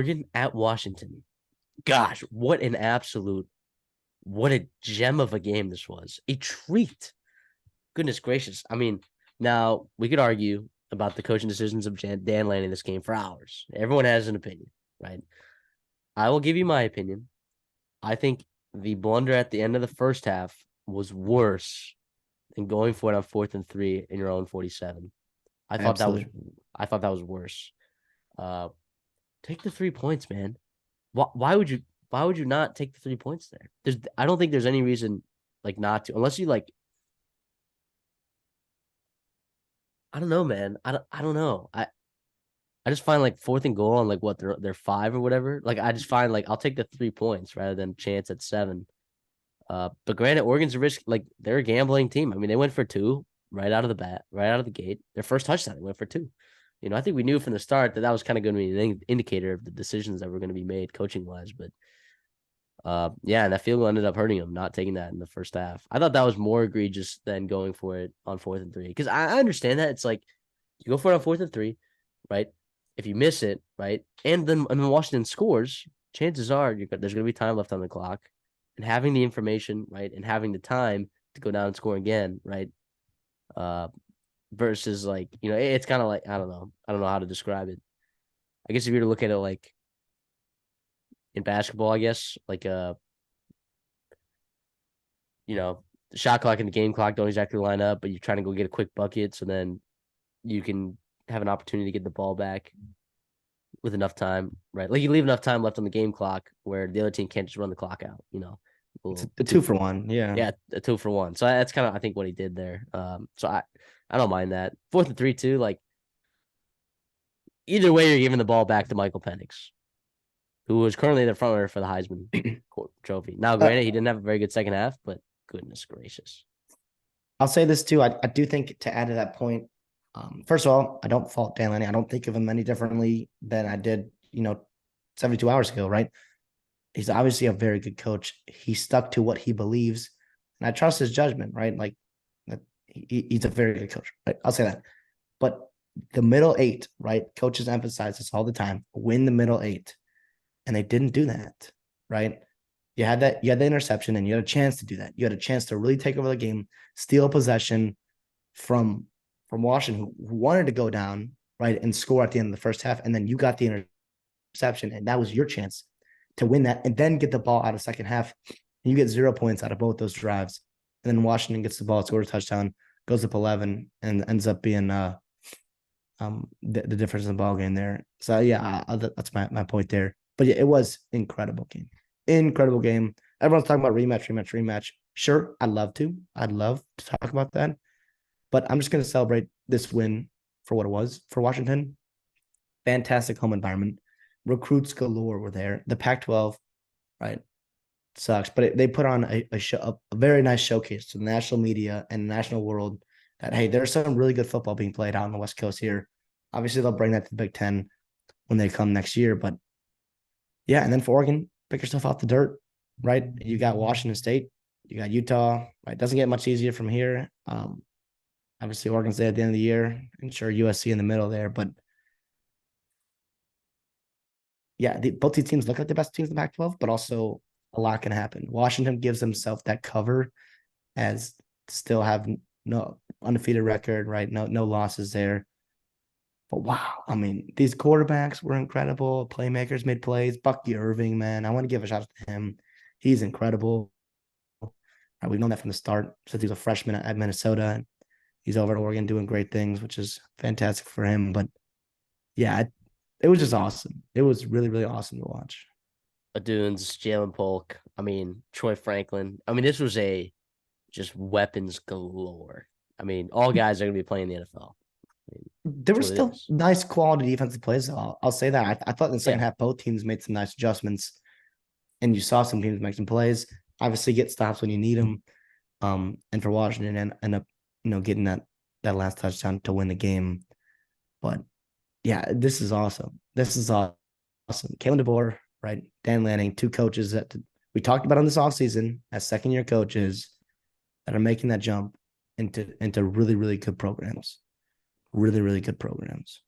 Oregon at Washington. Gosh, what a gem of a game this was. A treat. Goodness gracious. I mean, now we could argue about the coaching decisions of Dan Lanning this game for hours. Everyone has an opinion, right? I will give you my opinion. I think the blunder at the end of the first half was worse than going for it on 4th and 3 in your own 47. Absolutely. I thought that was worse. Take the 3 points, man. Why would you not take the 3 points there? I don't think there's any reason not to, unless you I don't know, man. I don't know. I just find 4th and goal on what they're 5 or whatever. I just find I'll take the 3 points rather than chance at 7. But granted, Oregon's a risk. They're a gambling team. I mean, they went for 2 right out of the gate. Their first touchdown, they went for 2. I think we knew from the start that was kind of going to be an indicator of the decisions that were going to be made coaching wise. But yeah, and that field goal ended up hurting them, not taking that in the first half. I thought that was more egregious than going for it on 4th and 3. Because I understand that it's you go for it on 4th and 3, right? If you miss it, right, and then Washington scores, chances are there's going to be time left on the clock, and having the information, right, and having the time to go down and score again, right, versus it's kind of I don't know how to describe it. I guess if you were to look at it in basketball, I guess the shot clock and the game clock don't exactly line up, but you're trying to go get a quick bucket, so then you can have an opportunity to get the ball back with enough time, right? You leave enough time left on the game clock where the other team can't just run the clock out, It's a 2-for-1, yeah. Yeah, a 2-for-1. So that's kind of, I think, what he did there. So I don't mind that. 4th and 3 too. Either way, you're giving the ball back to Michael Penix, who is currently the front runner for the Heisman Trophy. Now, granted, he didn't have a very good second half, but goodness gracious. I'll say this too. I do think, to add to that point, first of all, I don't fault Dan Lanning. I don't think of him any differently than I did, 72 hours ago, right? He's obviously a very good coach. He stuck to what he believes, and I trust his judgment, right? He's a very good coach, right? I'll say that. But the middle 8, right? Coaches emphasize this all the time: win the middle 8, and they didn't do that, right? You had the interception, and you had a chance to do that. You had a chance to really take over the game, steal possession from Washington, who wanted to go down, right, and score at the end of the first half, and then you got the interception, and that was your chance to win that, and then get the ball out of second half. And you get 0 points out of both those drives, and then Washington gets the ball, scores a touchdown, goes up 11, and ends up being the difference in the ball game there. So yeah, that's my point there. But yeah, it was incredible game. Everyone's talking about rematch. Sure, I'd love to talk about that. But I'm just going to celebrate this win for what it was for Washington. Fantastic home environment. Recruits galore were there. The Pac-12, right, sucks. But they put on a very nice showcase to the national media and the national world that, hey, there's some really good football being played out on the West Coast here. Obviously, they'll bring that to the Big Ten when they come next year. But, yeah, and then for Oregon, pick yourself off the dirt, right? You got Washington State. You got Utah. Right? Doesn't get much easier from here. Obviously, Oregon State at the end of the year, and sure, USC in the middle there. But, yeah, both these teams look like the best teams in the Pac-12, but also a lot can happen. Washington gives himself that cover as still have no undefeated record, right? No losses there. But, wow, I mean, these quarterbacks were incredible. Playmakers made plays. Bucky Irving, man, I want to give a shout out to him. He's incredible. Right, we've known that from the start since he was a freshman at Minnesota. And he's over at Oregon doing great things, which is fantastic for him. But, yeah, it was just awesome. It was really, really awesome to watch. Adunes, Jalen Polk. I mean, Troy Franklin. I mean, this was just weapons galore. I mean, all guys are going to be playing the NFL. There were still nice quality defensive plays. I'll say that. I thought in the second half, both teams made some nice adjustments, and you saw some teams make some plays. Obviously, get stops when you need them. And for Washington, end up getting that last touchdown to win the game. But yeah, this is awesome. Kalen DeBoer, right? Dan Lanning, 2 coaches that we talked about on this offseason as second-year coaches that are making that jump into really, really good programs. Really, really good programs.